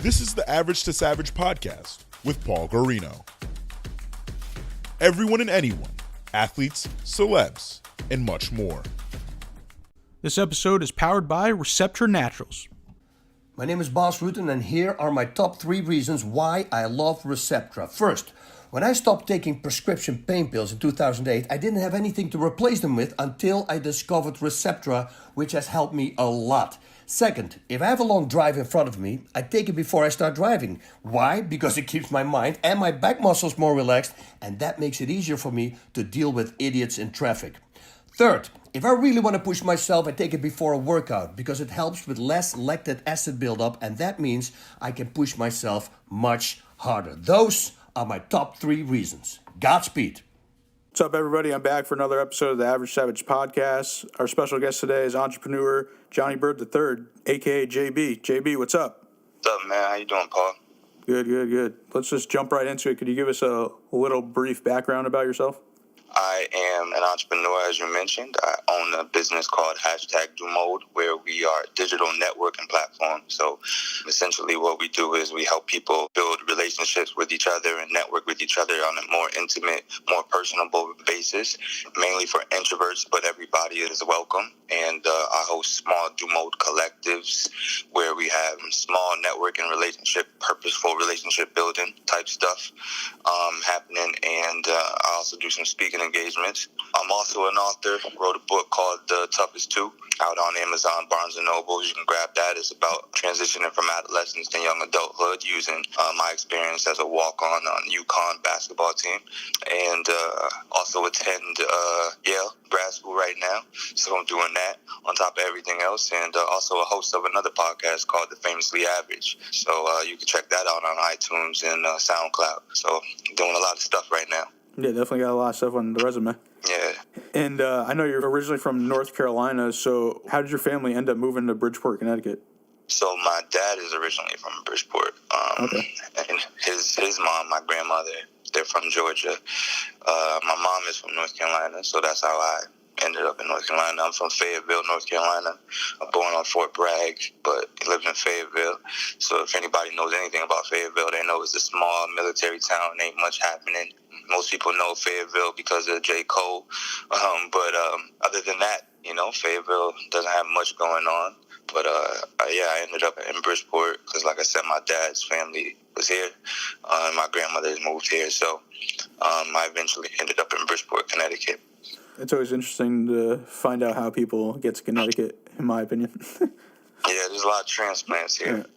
This is the Average to Savage podcast with Paul Guarino. Everyone and anyone, athletes, celebs, and much more. This episode is powered by Receptra Naturals. My name is Bas Rutten, and here are my top 3 reasons why I love Receptra. First, when I stopped taking prescription pain pills in 2008, I didn't have anything to replace them with until I discovered Receptra, which has helped me a lot. Second, if I have a long drive in front of me, I take it before I start driving. Why? Because it keeps my mind and my back muscles more relaxed, and that makes it easier for me to deal with idiots in traffic. Third, if I really want to push myself, I take it before a workout because it helps with less lactic acid buildup, and that means I can push myself much harder. Those are my top 3 reasons. Godspeed. What's up, everybody? I'm back for another episode of the Average Savage podcast. Our special guest today is entrepreneur Johnnie Bird III, a.k.a. JB. JB, what's up? What's up, man? How you doing, Paul? Good. Let's just jump right into it. Could you give us a little brief background about yourself? I am an entrepreneur, as you mentioned. I own a business called #DoMode, where we are a digital networking platform. So essentially what we do is we help people build relationships with each other and network with each other on a more intimate, more personable basis, mainly for introverts, but everybody is welcome. And I host small DoMode collectives where we have small networking relationship, purposeful relationship building type stuff happening. And I also do some speaking engagements. I'm also an author, wrote a book called The Toughest Two, out on Amazon, Barnes & Noble. You can grab that. It's about transitioning from adolescence to young adulthood using my experience as a walk-on UConn basketball team. And also attend Yale grad school right now. So I'm doing that on top of everything else. And also a host of another podcast called The Famously Average. So you can check that out on iTunes and SoundCloud. So I'm doing a lot of stuff right now. Yeah, definitely got a lot of stuff on the resume. Yeah. And I know you're originally from North Carolina, so how did your family end up moving to Bridgeport, Connecticut? So my dad is originally from Bridgeport. Okay. And his mom, my grandmother, they're from Georgia. My mom is from North Carolina, so that's how I ended up in North Carolina. I'm from Fayetteville, North Carolina. I'm born on Fort Bragg, but lived in Fayetteville. So if anybody knows anything about Fayetteville, they know it's a small military town. Ain't much happening. Most people know Fayetteville because of J. Cole. But other than that, Fayetteville doesn't have much going on. But I ended up in Bridgeport because, like I said, my dad's family was here. And my grandmother moved here. So I eventually ended up in Bridgeport, Connecticut. It's always interesting to find out how people get to Connecticut, in my opinion. Yeah, there's a lot of transplants here.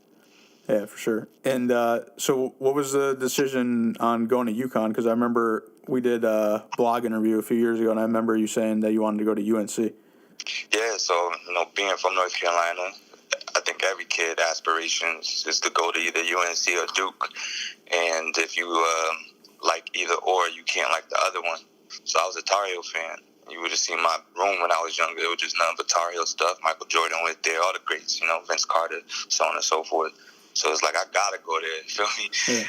Yeah, for sure. And so what was the decision on going to UConn? Because I remember we did a blog interview a few years ago, and I remember you saying that you wanted to go to UNC. Yeah, so, being from North Carolina, I think every kid aspirations is to go to either UNC or Duke. And if you like either or, you can't like the other one. So I was a Tar Heel fan. You would have seen my room when I was younger. It was just nothing but Tar Heel stuff. Michael Jordan went there, all the greats, Vince Carter, so on and so forth. So it's like, I got to go there, you feel me? Yeah.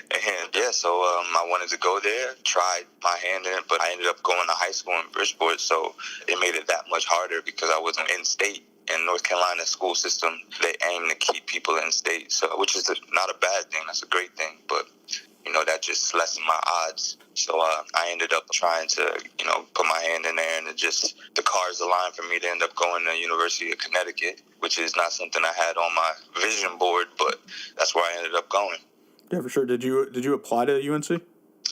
And so I wanted to go there, tried my hand in it, but I ended up going to high school in Bridgeport, so it made it that much harder because I wasn't in state. In North Carolina school system, they aim to keep people in state, so which is not a bad thing. That's a great thing, but that just lessened my odds. So I ended up trying to, put my hand in there, and the cards aligned for me to end up going to University of Connecticut, which is not something I had on my vision board, but that's where I ended up going. Yeah, for sure. Did you apply to UNC?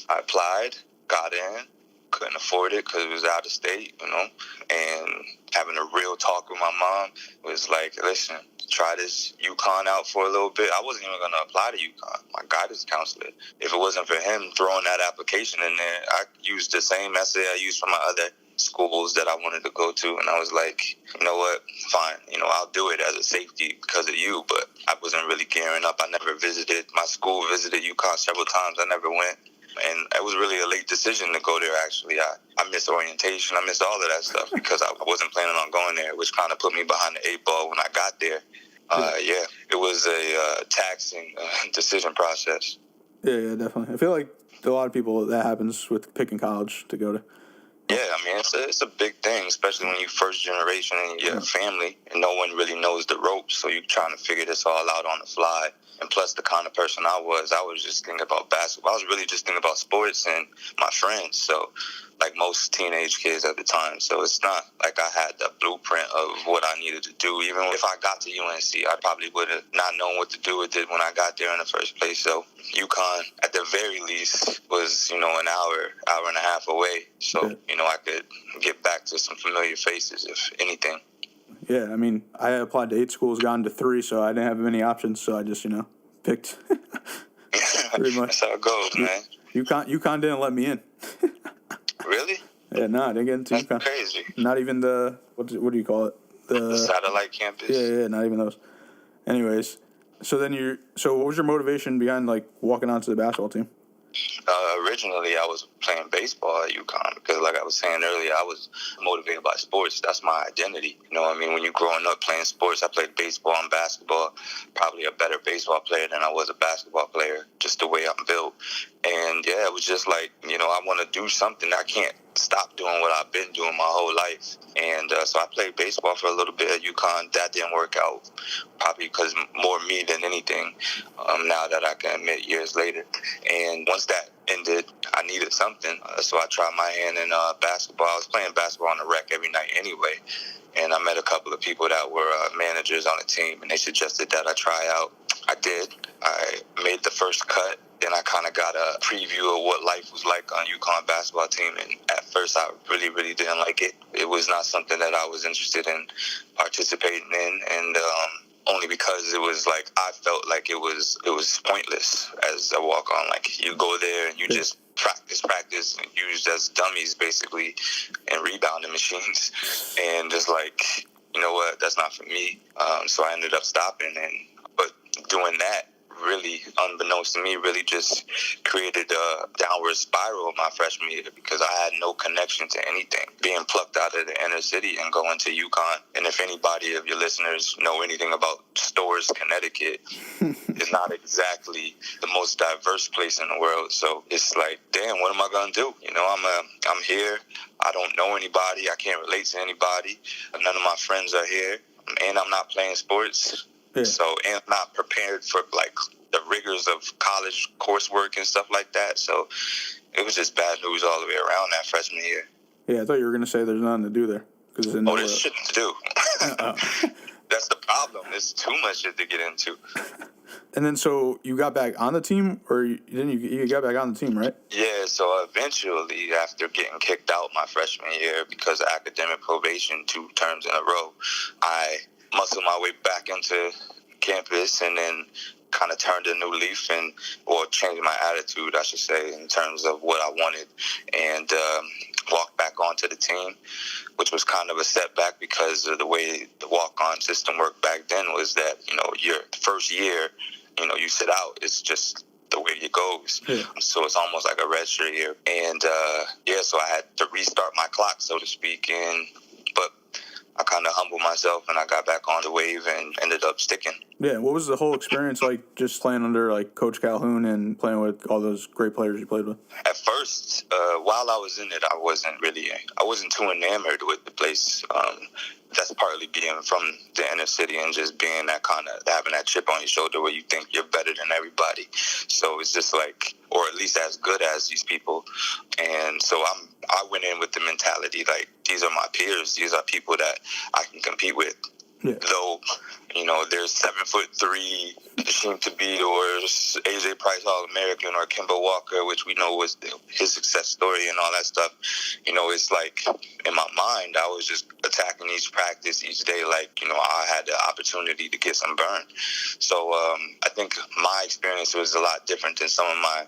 I applied, got in, couldn't afford it because it was out of state, and having a real talk with my mom was like, listen, try this UConn out for a little bit. I wasn't even going to apply to UConn. My guidance counselor, if it wasn't for him throwing that application in there, I used the same essay I used for my other schools that I wanted to go to, and I was like, you know what, fine, I'll do it as a safety because of you, but I wasn't really gearing up. I never visited. My school visited UConn several times. I never went. And it was really a late decision to go there, actually. I missed orientation. I missed all of that stuff because I wasn't planning on going there, which kind of put me behind the 8 ball when I got there. It was a taxing decision process. Yeah, definitely. I feel like a lot of people, that happens with picking college to go to. Yeah, it's a big thing, especially when you're first generation and you have family and no one really knows the ropes. So you're trying to figure this all out on the fly. And plus, the kind of person I was just thinking about basketball. I was really just thinking about sports and my friends. So, like most teenage kids at the time. So it's not like I had the blueprint of what I needed to do. Even if I got to UNC, I probably would have not known what to do with it when I got there in the first place. So UConn, at the very least, was, an hour and a half away. So, I could get back to some familiar faces, if anything. Yeah, I mean, I applied to 8 schools, got into 3, so I didn't have many options. So I just, picked. Pretty much. That's how it goes, man. UConn didn't let me in. Really? Yeah, no, I didn't get into That's UConn. crazy. Not even the what do you call it? The satellite campus. Yeah, not even those. Anyways, so what was your motivation behind like walking onto the basketball team? Originally, I was playing baseball at UConn because, like I was saying earlier, I was motivated by sports. That's my identity. You know what I mean? When you're growing up playing sports, I played baseball and basketball. Probably a better baseball player than I was a basketball player, just the way I'm built. And, yeah, it was just like, I want to do something. I can't stop doing what I've been doing my whole life. And so I played baseball for a little bit at UConn. That didn't work out, probably because more me than anything, now that I can admit years later. And once that ended, I needed something. So I tried my hand in basketball. I was playing basketball on the rec every night anyway. And I met a couple of people that were managers on the team, and they suggested that I try out. I did. I made the first cut. Then I kind of got a preview of what life was like on UConn basketball team. And at first, I really, really didn't like it. It was not something that I was interested in participating in. And only because it was like I felt like it was pointless as a walk-on. Like you go there and you just practice, and used as dummies basically, and rebounding machines, and just like, you know what, that's not for me. So I ended up stopping, but doing that, really, unbeknownst to me, really just created a downward spiral my freshman year because I had no connection to anything. Being plucked out of the inner city and going to UConn. And if anybody of your listeners know anything about Storrs, Connecticut, it's not exactly the most diverse place in the world. So it's like, damn, what am I going to do? I'm here. I don't know anybody. I can't relate to anybody. None of my friends are here. And I'm not playing sports. Yeah. So, and I'm not prepared for, like, the rigors of college coursework and stuff like that. So, it was just bad news all the way around that freshman year. Yeah, I thought you were going to say there's nothing to do there. There's shit to do. That's the problem. There's too much shit to get into. And then, so you got back on the team, or you got back on the team, right? Yeah, so eventually, after getting kicked out my freshman year because of academic probation 2 terms in a row, I muscled my way back into campus and then kind of turned a new leaf or changed my attitude, I should say, in terms of what I wanted, and walked back onto the team, which was kind of a setback because of the way the walk-on system worked back then was that, your first year, you sit out. It's just the way it goes. Yeah. So it's almost like a redshirt year. And, so I had to restart my clock, so to speak, but I kind of humbled myself and I got back on the wave and ended up sticking. Yeah, what was the whole experience like, just playing under like Coach Calhoun and playing with all those great players you played with? At first, while I was in it, I wasn't too enamored with the place. That's partly being from the inner city and just being that kind of, having that chip on your shoulder where you think you're better than everybody. So it's just like, or at least as good as these people. And so I went in with the mentality like, these are my peers. These are people that I can compete with. Yeah. Though, there's 7'3" Hasheem Thabeet or AJ Price All-American or Kemba Walker, which we know was his success story and all that stuff. It's like in my mind, I was just attacking each practice each day like, I had the opportunity to get some burn. So I think my experience was a lot different than some of my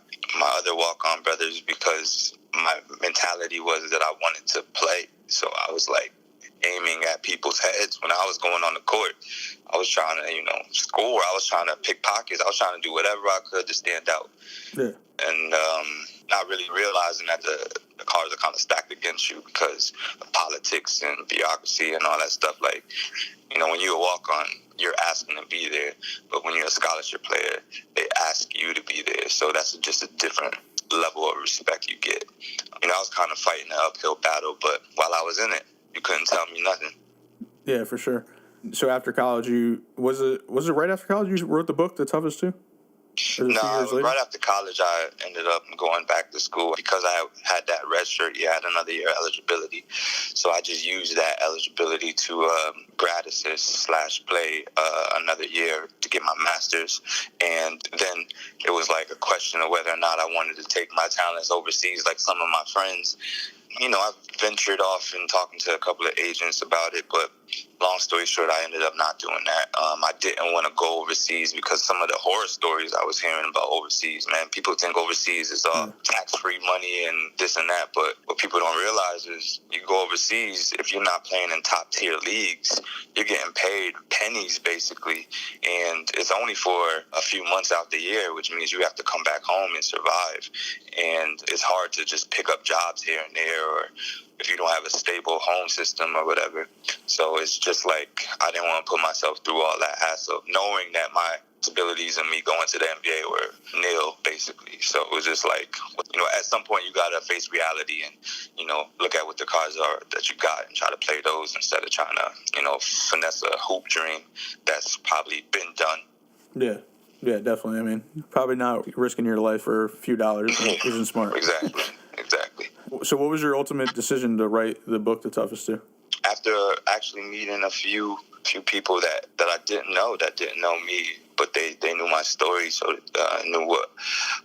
other walk-on brothers because my mentality was that I wanted to play. So I was like, aiming at people's heads when I was going on the court. I was trying to, score. I was trying to pick pockets. I was trying to do whatever I could to stand out. Yeah. And not really realizing that the cards are kind of stacked against you because of politics and bureaucracy and all that stuff. Like, when you're a walk-on, you're asking to be there. But when you're a scholarship player, they ask you to be there. So that's just a different level of respect you get. I was kind of fighting an uphill battle, but while I was in it, you couldn't tell me nothing. Yeah, for sure. So after college, was it right after college you wrote the book, The Toughest Two? Or a few No, years later? right after college, I ended up going back to school because I had that red shirt. You had another year eligibility, so I just used that eligibility to grad assist / play another year to get my master's. And then it was like a question of whether or not I wanted to take my talents overseas, like some of my friends. I've ventured off and talking to a couple of agents about it, but long story short, I ended up not doing that. I didn't want to go overseas because some of the horror stories I was hearing about overseas, man, people think overseas is all tax-free money and this and that, but what people don't realize is you go overseas, if you're not playing in top-tier leagues, you're getting paid pennies, basically, and it's only for a few months out the year, which means you have to come back home and survive, and it's hard to just pick up jobs here and there, or if you don't have a stable home system or whatever. So it's just like I didn't want to put myself through all that hassle, knowing that my abilities and me going to the NBA were nil, basically. So it was just like, at some point you got to face reality and, look at what the cards are that you got and try to play those instead of trying to, finesse a hoop dream that's probably been done. Yeah, definitely. I mean, probably not risking your life for a few dollars isn't smart. Exactly. So what was your ultimate decision to write the book, The Toughest Two? After actually meeting a few people that I didn't know me, but they knew my story, so knew what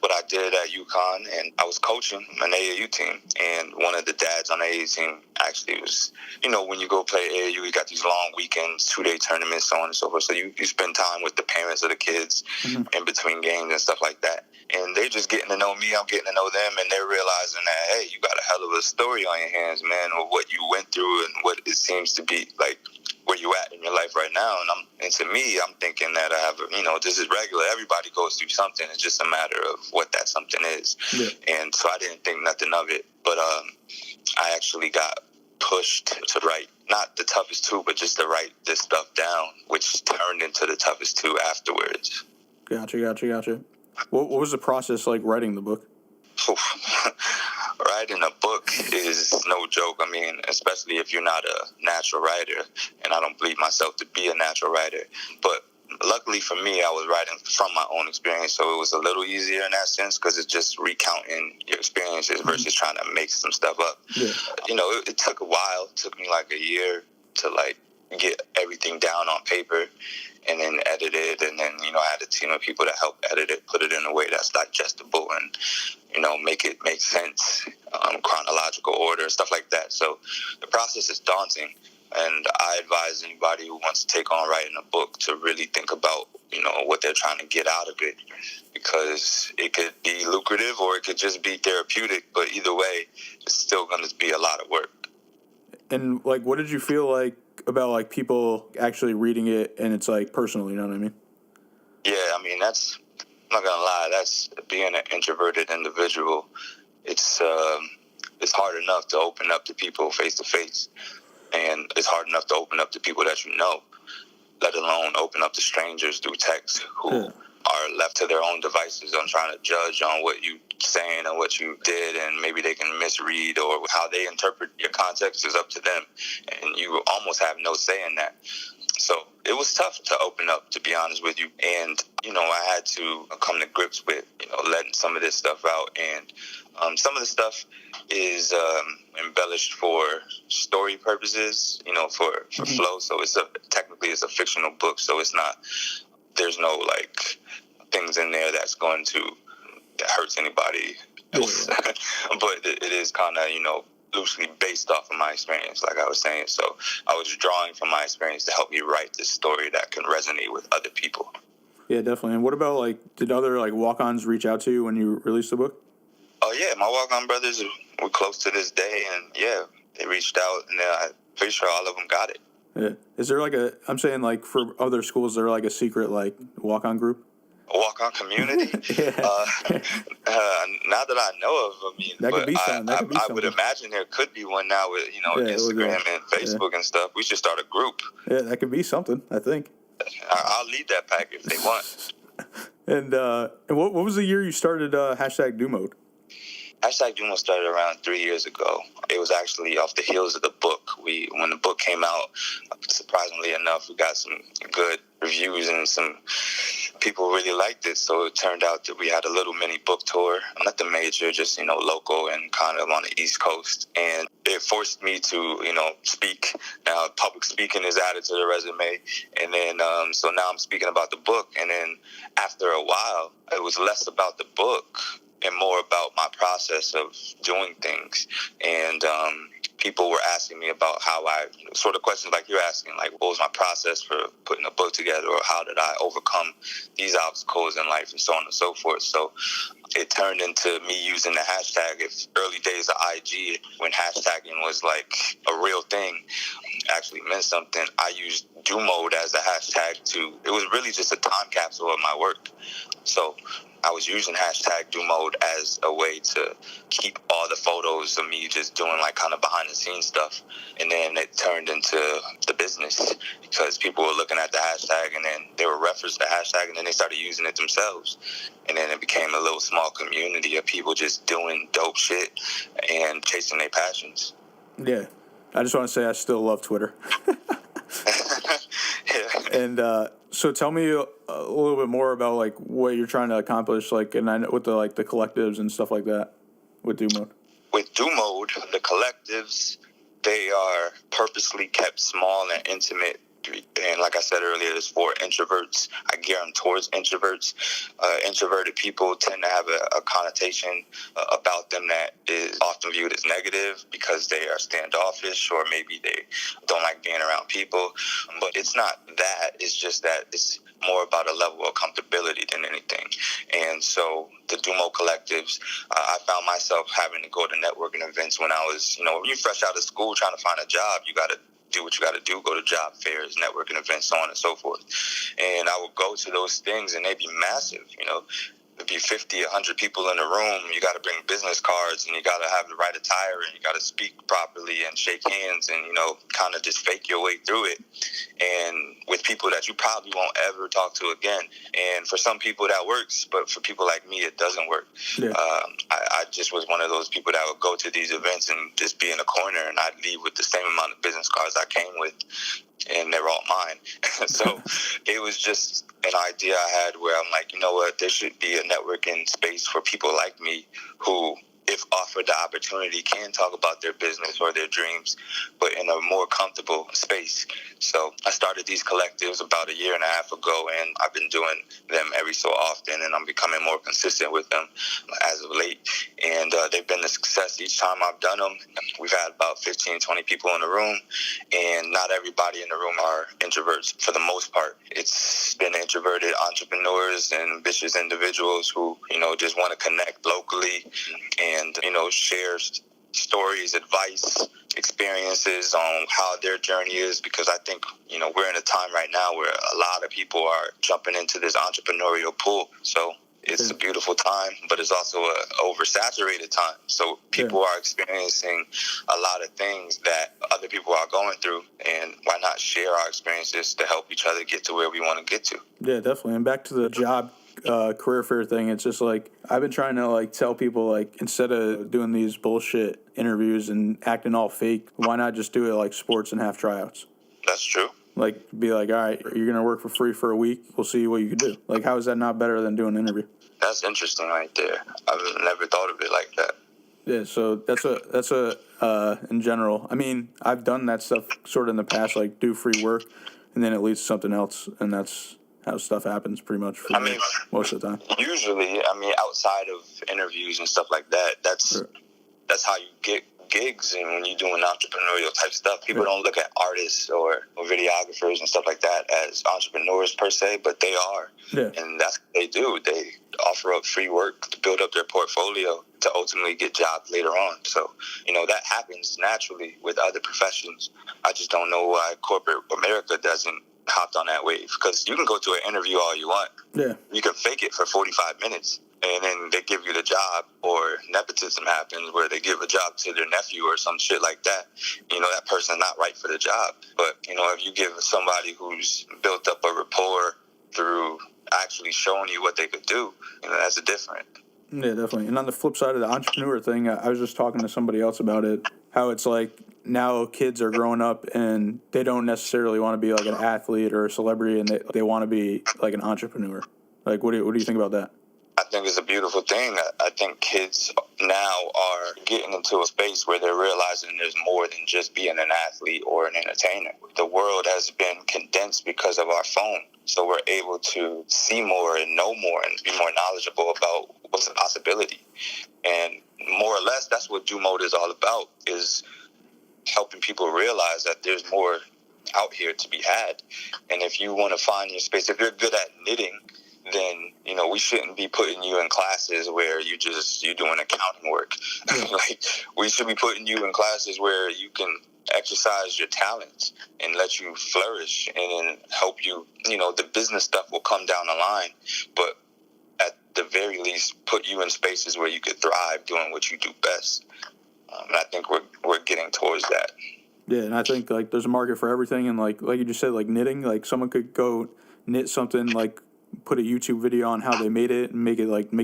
I did at UConn, and I was coaching an AAU team, and one of the dads on the AAU team actually was, when you go play AAU, you got these long weekends, 2-day tournaments, so on and so forth, so you spend time with the parents of the kids in between games and stuff like that, and they're just getting to know me, I'm getting to know them, and they're realizing that, hey, you got a hell of a story on your hands, man, of what you went through and what it seems to be like where you at in your life right now. And to me, I'm thinking that I have, this is regular. Everybody goes through something. It's just a matter of what that something is. Yeah. And so I didn't think nothing of it. But I actually got pushed to write, not The Toughest Two, but just to write this stuff down, which turned into The Toughest Two afterwards. Gotcha. What was the process like writing the book? Writing a book is no joke. I mean, especially if you're not a natural writer, and I don't believe myself to be a natural writer. But luckily for me, I was writing from my own experience, so it was a little easier in that sense because it's just recounting your experiences versus trying to make some stuff up. Yeah. It took a while. It took me like a year to get everything down on paper and then edit it, and then I had a team of people that helped edit it, put it in a way that's digestible and make it make sense, chronological order, stuff like that. So the process is daunting, and I advise anybody who wants to take on writing a book to really think about what they're trying to get out of it, because it could be lucrative or it could just be therapeutic, but either way it's still going to be a lot of work. And what did you feel like about people actually reading it and it's personal, you know what I mean? Yeah, I mean, I'm not gonna lie, that's being an introverted individual. It's hard enough to open up to people face to face, and it's hard enough to open up to people that you know, let alone open up to strangers through text who are left to their own devices on trying to judge on what you saying and what you did, and maybe they can misread, or how they interpret your context is up to them, and you almost have no say in that. So it was tough to open up, to be honest with you, and I had to come to grips with letting some of this stuff out, and some of the stuff is embellished for story purposes, for flow. So technically it's a fictional book, so there's no things in there that hurts anybody else. But it is kind of, loosely based off of my experience, like I was saying. So I was drawing from my experience to help me write this story that can resonate with other people. Yeah, definitely. And what about, did other, walk-ons reach out to you when you released the book? Oh, yeah. My walk-on brothers were close to this day, and, yeah, they reached out, and I'm pretty sure all of them got it. Yeah. Is there, I'm saying, for other schools, is there, a secret, walk-on group? Walk-on community? Not that I know of. I mean, that could be something. I would imagine there could be one now with, Instagram and Facebook and stuff. We should start a group. Yeah, that could be something, I think. I'll lead that pack if they want. And what was the year you started hashtag Do Mode? Hashtag Do Mode started around 3 years ago. It was actually off the heels of the book. When the book came out, surprisingly enough, we got some good reviews and some people really liked it. So it turned out that we had a little mini book tour, nothing major, just, local and kind of on the East Coast. And it forced me to, speak. Now, public speaking is added to the resume. And then, so now I'm speaking about the book. And then after a while, it was less about the book and more about my process of doing things. And people were asking me about how I, sort of questions like you're asking, like what was my process for putting a book together, or how did I overcome these obstacles in life, and so on and so forth. So it turned into me using the hashtag. If early days of IG, when hashtagging was like a real thing, actually meant something, I used do mode as a hashtag it was really just a time capsule of my work. So I was using hashtag do mode as a way to keep all the photos of me just doing like kind of behind the scenes stuff. And then it turned into the business, because people were looking at the hashtag and then they would reference the hashtag and then they started using it themselves. And then it became a little small community of people just doing dope shit and chasing their passions. Yeah. I just want to say I still love Twitter. Yeah. And so tell me a little bit more about like what you're trying to accomplish, like, and I know with the collectives and stuff like that with Do Mode. With Do Mode, the collectives, they are purposely kept small and intimate. And like I said earlier, it's for introverts. I gear them towards introverts. Introverted people tend to have a connotation about them that is often viewed as negative because they are standoffish, or maybe they don't like being around people. But it's not that. It's just that it's more about a level of comfortability than anything. And so the Dumo collectives, I found myself having to go to networking events when I was, when you're fresh out of school trying to find a job, you got to do what you got to do, go to job fairs, networking events, so on and so forth. And I would go to those things and they'd be massive, There'd be 50, 100 people in the room. You got to bring business cards, and you got to have the right attire, and you got to speak properly and shake hands, and, kind of just fake your way through it. And with people that you probably won't ever talk to again. And for some people that works, but for people like me, it doesn't work. Yeah. I just was one of those people that would go to these events and just be in a corner, and I'd leave with the same amount of business cards I came with, and they're all mine. So it was just an idea I had where I'm like, you know what, there should be a networking space for people like me who, if offered the opportunity, can talk about their business or their dreams, but in a more comfortable space. So I started these collectives about a year and a half ago, and I've been doing them every so often, and I'm becoming more consistent with them as of late. And they've been a success each time I've done them. We've had about 15, 20 people in the room, and not everybody in the room are introverts for the most part. It's been introverted entrepreneurs and ambitious individuals who, just want to connect locally and, share stories, advice, experiences on how their journey is, because I think, we're in a time right now where a lot of people are jumping into this entrepreneurial pool. So it's a beautiful time, but it's also a oversaturated time. So people are experiencing a lot of things that other people are going through, and why not share our experiences to help each other get to where we want to get to? Yeah, definitely. And back to the job career fair thing, it's just like I've been trying to tell people, instead of doing these bullshit interviews and acting all fake, why not just do it like sports and have tryouts? That's true. Be like, all right, you're gonna work for free for a week, we'll see what you can do. How is that not better than doing an interview? That's interesting right there. I've never thought of it like that. Yeah, so that's in general. I mean, I've done that stuff sort of in the past, do free work, and then it leads to something else, and that's how stuff happens pretty much for me most of the time. Usually, outside of interviews and stuff like that, that's how you get gigs. And when you're doing entrepreneurial type stuff, people don't look at artists or videographers and stuff like that as entrepreneurs per se, but they are. Yeah. And that's what they do. They offer up free work to build up their portfolio to ultimately get jobs later on. So, that happens naturally with other professions. I just don't know why corporate America doesn't hopped on that wave, because you can go to an interview all you want. Yeah. You can fake it for 45 minutes and then they give you the job, or nepotism happens where they give a job to their nephew or some shit like that. That person's not right for the job. But, if you give somebody who's built up a rapport through actually showing you what they could do, that's a different. Yeah, definitely. And on the flip side of the entrepreneur thing, I was just talking to somebody else about it, how it's now kids are growing up and they don't necessarily want to be an athlete or a celebrity, and they want to be an entrepreneur. Like, what do you think about that? I think it's a beautiful thing. I think kids now are getting into a space where they're realizing there's more than just being an athlete or an entertainer. The world has been condensed because of our phone. So we're able to see more and know more and be more knowledgeable about what's a possibility. And more or less, that's what Do Mode is all about, is helping people realize that there's more out here to be had. And if you want to find your space, if you're good at knitting, then, you know, we shouldn't be putting you in classes where you're doing accounting work. Like, we should be putting you in classes where you can exercise your talents and let you flourish, and then help you, you know, the business stuff will come down the line, but at the very least, put you in spaces where you could thrive doing what you do best. And I think we're getting towards that. Yeah, and I think, like, there's a market for everything, and like you just said, like knitting, like someone could go knit something, like put a YouTube video on how they made it and make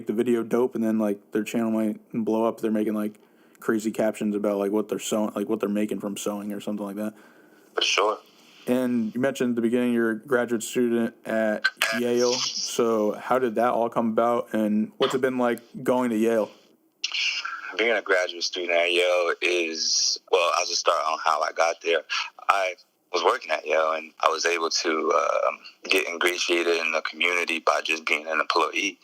the video dope, and then like their channel might blow up. They're making like crazy captions about like what they're sewing, like what they're making from sewing or something like that. For sure. And you mentioned at the beginning you're a graduate student at Yale. So how did that all come about, and what's it been like going to Yale? Being a graduate student at Yale is, well, I'll just start on how I got there. I was working at Yale, and I was able to get ingratiated in the community by just being an employee.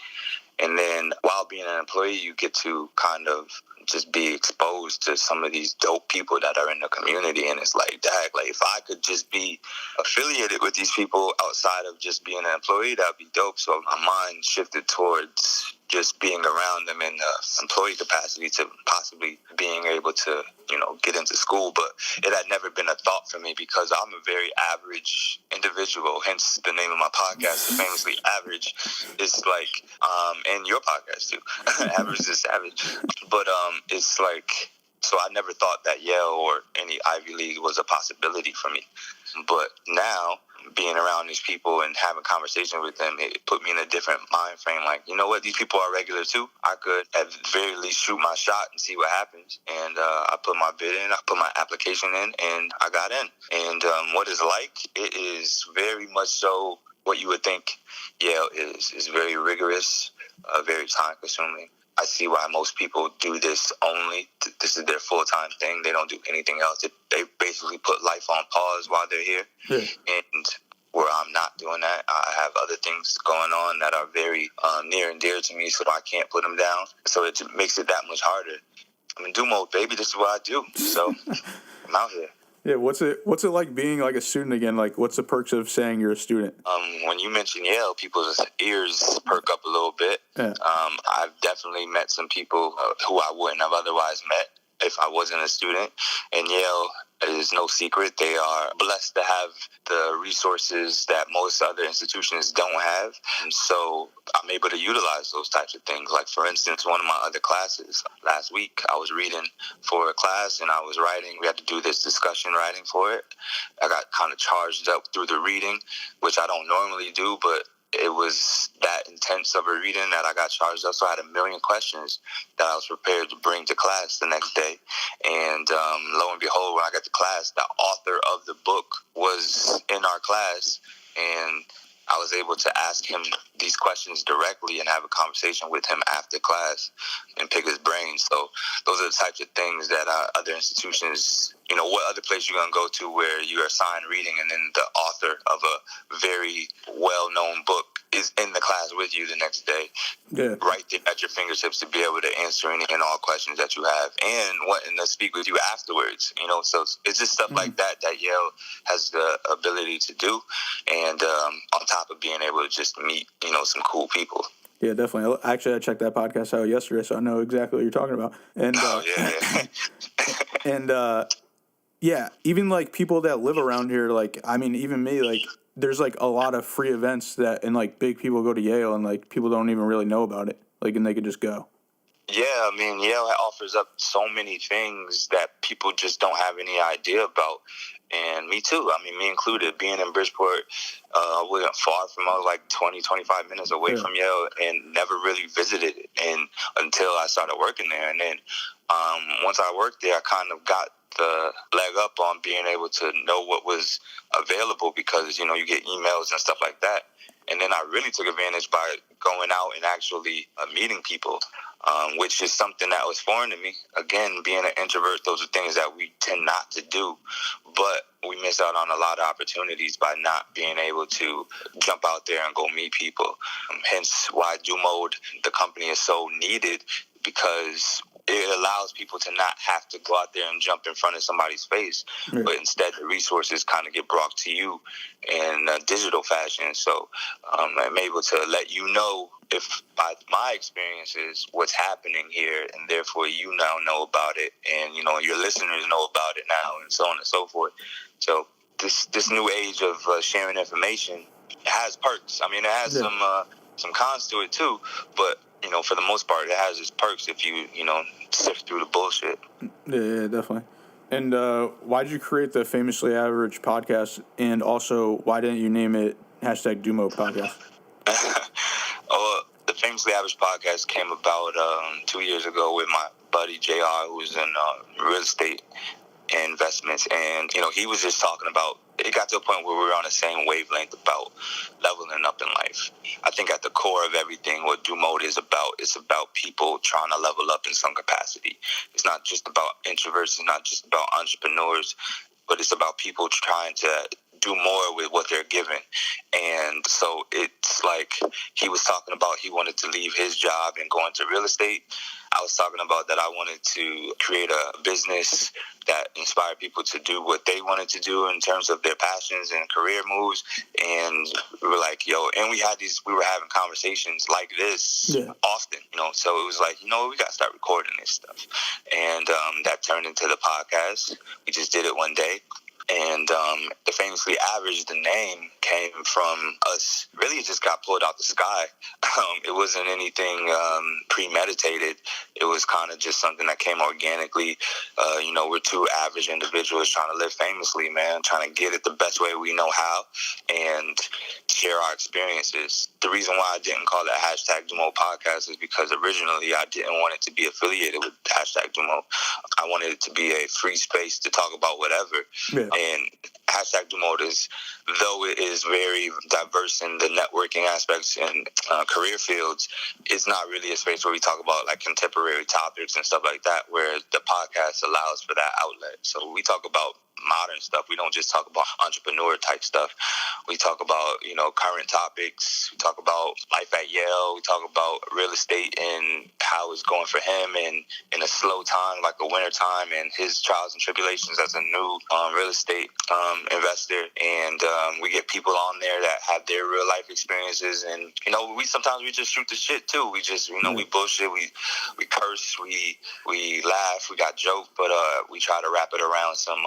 And then while being an employee, you get to kind of just be exposed to some of these dope people that are in the community. And it's like, dang, like if I could just be affiliated with these people outside of just being an employee, that'd be dope. So my mind shifted towards just being around them in the employee capacity to possibly being able to, you know, get into school. But it had never been a thought for me because I'm a very average individual, hence the name of my podcast, Famously Average. It's like, and your podcast too, Average is Savage. But it's like, so I never thought that Yale or any Ivy League was a possibility for me. But now, being around these people and having conversations with them, it put me in a different mind frame. Like, you know what? These people are regular too. I could at the very least shoot my shot and see what happens. And I put my bid in, I put my application in, and I got in. And what it's like, it is very much so what you would think Yale is. It's very rigorous, very time consuming. I see why most people do this only. This is their full-time thing. They don't do anything else. They basically put life on pause while they're here. Yeah. And where I'm not doing that, I have other things going on that are very near and dear to me, so I can't put them down. So it makes it that much harder. I'm in Do Mode, baby. This is what I do. So I'm out here. Yeah, what's it like being like a student again? Like, what's the perks of saying you're a student? When you mention Yale, people's ears perk up a little bit. Yeah. I've definitely met some people who I wouldn't have otherwise met if I wasn't a student. And Yale is no secret. They are blessed to have the resources that most other institutions don't have. And so I'm able to utilize those types of things. Like, for instance, one of my other classes last week, I was reading for a class and I was writing. We had to do this discussion writing for it. I got kind of charged up through the reading, which I don't normally do, but it was that intense of a reading that I got charged up. So I had 1 million questions that I was prepared to bring to class the next day. And lo and behold, when I got to class, the author of the book was in our class. And I was able to ask him these questions directly and have a conversation with him after class and pick his brain. So those are the types of things that other institutions, you know, what other place you're going to go to where you're assigned reading and then the author of a very well-known book is in the class with you the next day, right there at your fingertips to be able to answer any and all questions that you have and wanting to speak with you afterwards, you know. So it's just stuff like that Yale has the ability to do, and on top of being able to just meet, you know, some cool people. Yeah, definitely. Actually, I checked that podcast out yesterday, so I know exactly what you're talking about. And and yeah, even like people that live around here, like, I mean, even me, like, there's like a lot of free events that, and like big people go to Yale and like people don't even really know about it, like, and they could just go. Yeah, I mean, Yale offers up so many things that people just don't have any idea about. And me too. I mean, me included. Being in Bridgeport, I wasn't far from, I was like 20, 25 minutes away from Yale and never really visited it until I started working there. And then once I worked there, I kind of got the leg up on being able to know what was available because, you know, you get emails and stuff like that. And then I really took advantage by going out and actually meeting people, which is something that was foreign to me. Again, being an introvert, those are things that we tend not to do. But we miss out on a lot of opportunities by not being able to jump out there and go meet people. Hence why Do Mode, the company, is so needed, because it allows people to not have to go out there and jump in front of somebody's face, but instead the resources kind of get brought to you in a digital fashion. So I'm able to let you know, if by my experiences, what's happening here, and therefore you now know about it, and, you know, your listeners know about it now, and so on and so forth. So this new age of sharing information has perks. I mean, it has some cons to it too, but, you know, for the most part, it has its perks if you know, sift through the bullshit. Yeah, definitely. And why did you create the Famously Average podcast? And also, why didn't you name it #Dumo Podcast? The Famously Average podcast came about 2 years ago with my buddy JR, who's in real estate investments, and, you know, he was just talking about, it got to a point where we were on the same wavelength about leveling up in life. I think at the core of everything, what Do Mode is about, it's about people trying to level up in some capacity. It's not just about introverts, it's not just about entrepreneurs, but it's about people trying to do more with what they're given. And so it's like he was talking about he wanted to leave his job and go into real estate. I was talking about that I wanted to create a business that inspired people to do what they wanted to do in terms of their passions and career moves. And we were like, yo, and we were having conversations like this often, you know, so it was like, you know, we got to start recording this stuff. And that turned into the podcast. We just did it one day. And the Famously Average, the name came from us. Really, it just got pulled out the sky. It wasn't anything premeditated. It was kind of just something that came organically. You know, we're two average individuals trying to live famously, man, trying to get it the best way we know how and share our experiences. The reason why I didn't call it #Dumo Podcast is because originally I didn't want it to be affiliated with #Dumo. I wanted it to be a free space to talk about whatever. Yeah. And #Dumo is, though it is very diverse in the networking aspects and career fields, it's not really a space where we talk about like contemporary topics and stuff like that, where the podcast allows for that outlet. So we talk about modern stuff. We don't just talk about entrepreneur type stuff. We talk about, you know, current topics. We talk about life at Yale. We talk about real estate and how it's going for him and in a slow time, like a winter time, and his trials and tribulations as a new real estate investor. And we get people on there that have their real life experiences. And, you know, we sometimes just shoot the shit too. We just, you know, we bullshit, we curse, we laugh, we got jokes, but we try to wrap it around some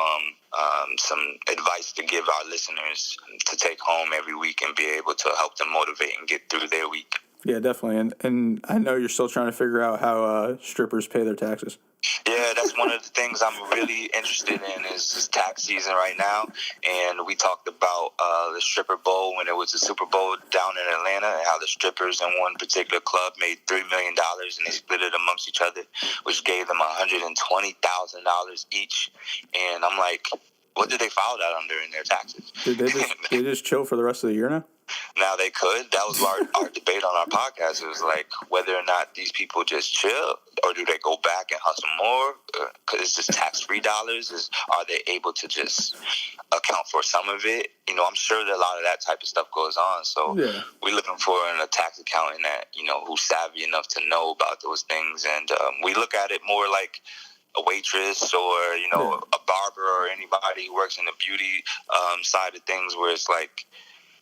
advice to give our listeners to take home every week and be able to help them motivate and get through their week. Yeah, definitely. And I know you're still trying to figure out how strippers pay their taxes. Yeah, that's one of the things I'm really interested in is this tax season right now. And we talked about the stripper bowl when it was the Super Bowl down in Atlanta, and how the strippers in one particular club made $3 million and they split it amongst each other, which gave them $120,000 each. And I'm like, what did they file that under in their taxes? Did they just chill for the rest of the year now? Now they could. That was our debate on our podcast. It was like whether or not these people just chill or do they go back and hustle more? Because it's just tax-free dollars. Are they able to just account for some of it? You know, I'm sure that a lot of that type of stuff goes on. So we're looking for a tax accountant that, you know, who's savvy enough to know about those things. And we look at it more like a waitress or, you know, a barber or anybody who works in the beauty side of things, where it's like,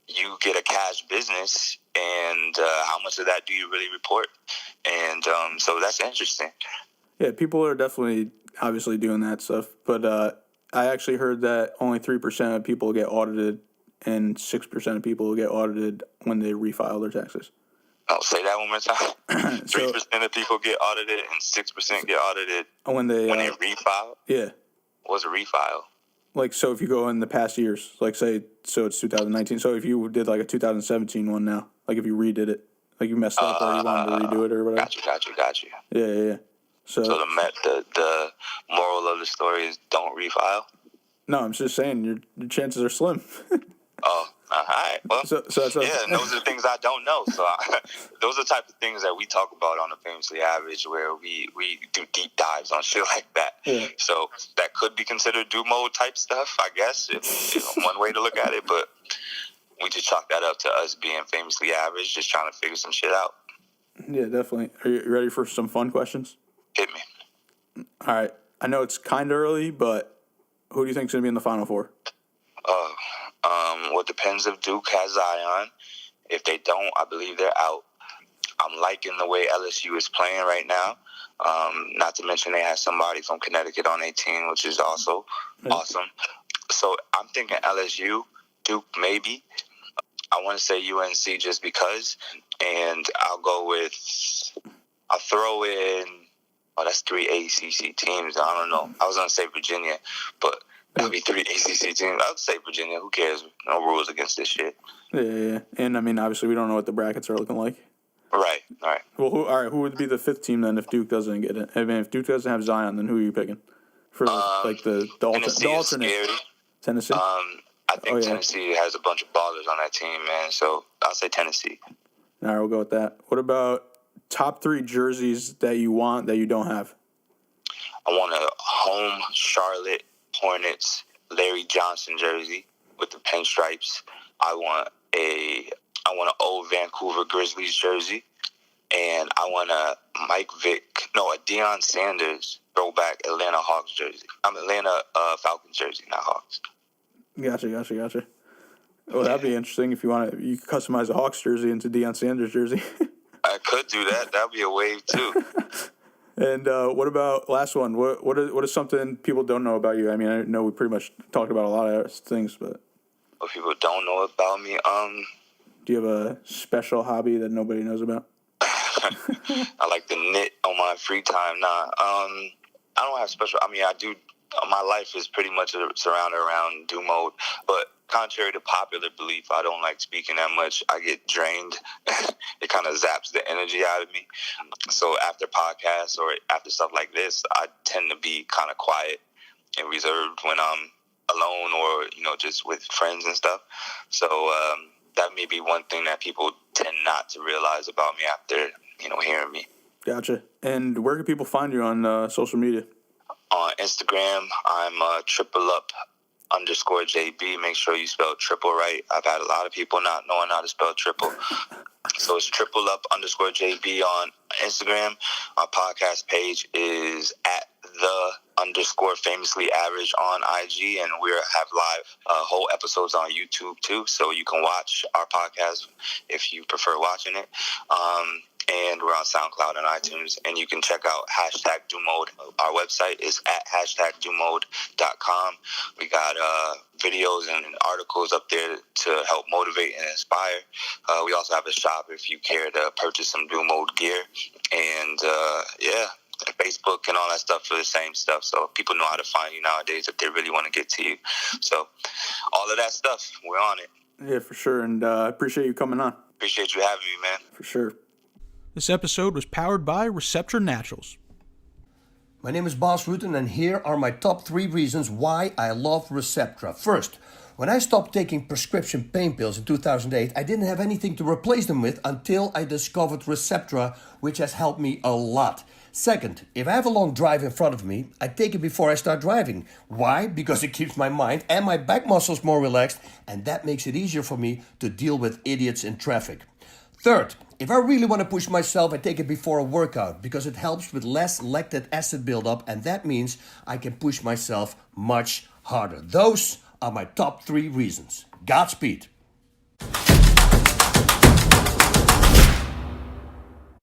you get a cash business, and how much of that do you really report? And so that's interesting. Yeah, people are definitely obviously doing that stuff, but I actually heard that only 3% of people get audited, and 6% of people get audited when they refile their taxes. I'll say that one more time. 3% of people get audited, and 6% get audited when they refile. Yeah. What's a refile? Like, so if you go in the past years, like say, so it's 2019. So if you did like a 2017 one now, like if you redid it, like you messed up or you wanted to redo it or whatever. Got you. Yeah. So the moral of the story is don't refile. no, I'm just saying your chances are slim. Oh, all right. Well, so that's and those are the things I don't know. So those are the type of things that we talk about on the Famously Average, where we do deep dives on shit like that. Yeah. So that could be considered do mode type stuff, I guess, if one way to look at it. But we just chalk that up to us being famously average, just trying to figure some shit out. Yeah, definitely. Are you ready for some fun questions? Hit me. All right. I know it's kind of early, but who do you think's going to be in the Final Four? Well, it depends if Duke has Zion. If they don't, I believe they're out. I'm liking the way LSU is playing right now. Not to mention they have somebody from Connecticut on their team, which is also awesome. So I'm thinking LSU, Duke maybe. I want to say UNC just because. And I'll throw in, that's 3 ACC teams. I don't know. I was going to say Virginia, but that'd be 3 ACC teams. I would say Virginia. Who cares? No rules against this shit. Yeah. And, I mean, obviously we don't know what the brackets are looking like. Right. Well, who would be the fifth team then if Duke doesn't get it? I mean, if Duke doesn't have Zion, then who are you picking? For, the alternate. Tennessee? I think Tennessee has a bunch of ballers on that team, man. So I'll say Tennessee. All right, we'll go with that. What about top 3 jerseys that you want that you don't have? I want a home Charlotte Hornets Larry Johnson jersey with the pinstripes. I want an old Vancouver Grizzlies jersey, and I want a Deion Sanders throwback Atlanta Hawks jersey. Atlanta Falcons jersey, not Hawks. Gotcha. Well, that'd be interesting if you want to. You could customize a Hawks jersey into Deion Sanders jersey. I could do that. That'd be a wave too. And what about last one? What is something people don't know about you? I mean, I know we pretty much talked about a lot of things, but what people don't know about me? Do you have a special hobby that nobody knows about? I like to knit on my free time. I don't have special. I mean, I do. My life is pretty much surrounded around do mode, but contrary to popular belief, I don't like speaking that much. I get drained. It kind of zaps the energy out of me. So after podcasts or after stuff like this, I tend to be kind of quiet and reserved when I'm alone or, just with friends and stuff. So that may be one thing that people tend not to realize about me after, hearing me. Gotcha. And where can people find you on social media? On Instagram, I'm @triple_up_JB. Make sure you spell triple right. I've had a lot of people not knowing how to spell triple. So it's @triple_JB on Instagram. Our podcast page is @the_famously average on IG, and we have live whole episodes on YouTube too. So you can watch our podcast if you prefer watching it. And we're on SoundCloud and iTunes. And you can check out #DoMode. Our website is @DoMode.com. We got videos and articles up there to help motivate and inspire. We also have a shop if you care to purchase some Do Mode gear. And, Facebook and all that stuff for the same stuff. So people know how to find you nowadays if they really want to get to you. So all of that stuff, we're on it. Yeah, for sure. And I appreciate you coming on. Appreciate you having me, man. For sure. This episode was powered by Receptra Naturals. My name is Bas Rutten, and here are my top 3 reasons why I love Receptra. First, when I stopped taking prescription pain pills in 2008, I didn't have anything to replace them with until I discovered Receptra, which has helped me a lot. Second, if I have a long drive in front of me, I take it before I start driving. Why? Because it keeps my mind and my back muscles more relaxed, and that makes it easier for me to deal with idiots in traffic. Third, if I really want to push myself, I take it before a workout because it helps with less lactic acid buildup, and that means I can push myself much harder. Those are my top 3 reasons. Godspeed.